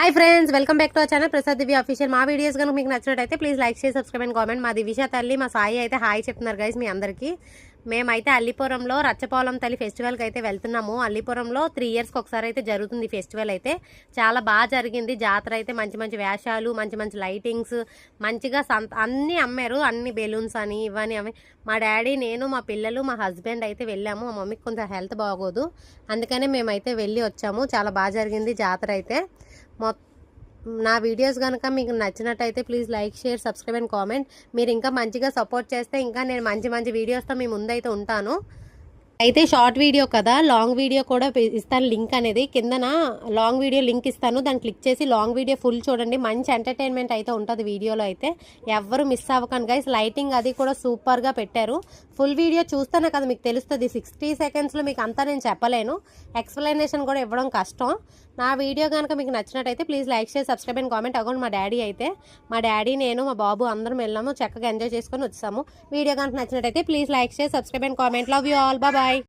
Hi friends, welcome back to our channel Prasad Divya official. మా videos కనుక మీకు నచ్చినట్టయితే ప్లీజ్ లైక్ చేసి సబ్స్క్రైబ్ అండ్ కామెంట్. మా దివిష తల్లి మా సాయి అయితే హాయ్ చెప్తున్నారు గైస్ మీ అందరికీ. మేమైతే అల్లిపురంలో రచ్చపోలం తల్లి ఫెస్టివల్కి అయితే వెళ్తున్నాము. అల్లిపురంలో 3 yearsకి ఒకసారి అయితే జరుగుతుంది ఫెస్టివల్. అయితే చాలా బాగా జరిగింది జాతర. అయితే మంచి మంచి వేషాలు, మంచి మంచి లైటింగ్స్, మంచిగా అన్నీ అమ్మారు. అన్ని బెలూన్స్ అని ఇవన్నీ అవి. మా డాడీ, నేను, మా పిల్లలు, మా హస్బెండ్ అయితే వెళ్ళాము. మా మమ్మీకి కొంచెం హెల్త్ బాగోదు, అందుకనే మేమైతే వెళ్ళి వచ్చాము. చాలా బాగా జరిగింది జాతర అయితే. నా వీడియోస్ కనుక మీకు నచ్చినట్టయితే please like, share, subscribe and comment. మీరు ఇంకా మంచిగా సపోర్ట్ చేస్తే ఇంకా నేను మంచి మంచి వీడియోస్తో మీ ముందైతే ఉంటాను. అయితే షార్ట్ వీడియో కదా, లాంగ్ వీడియో కూడా ఇస్తాను. లింక్ అనేది కిందన లాంగ్ వీడియో లింక్ ఇస్తాను, దాన్ని క్లిక్ చేసి లాంగ్ వీడియో ఫుల్ చూడండి. మంచి ఎంటర్టైన్మెంట్ అయితే ఉంటుంది వీడియోలో. అయితే ఎవ్వరు మిస్ అవ్వకండి గైస్. లైటింగ్ అది కూడా సూపర్గా పెట్టారు. ఫుల్ వీడియో చూస్తేనే కదా మీకు తెలుస్తుంది. 60 secondsలో మీకు అంతా నేను చెప్పలేను, ఎక్స్ప్లెనేషన్ కూడా ఇవ్వడం కష్టం. నా వీడియో కనుక మీకు నచ్చినట్టయితే ప్లీజ్ లైక్ చేసి సబ్స్క్రైబ్ అండ్ కామెంట్. అకౌంట్ మా డాడీ నేను మా బాబు అందరం వెళ్ళాము, చక్కగా ఎంజాయ్ చేసుకొని వచ్చాము. వీడియో కనుక నచ్చినట్టయితే ప్లీజ్ లైక్ చేసి subscribe and comment. Love you all, bye.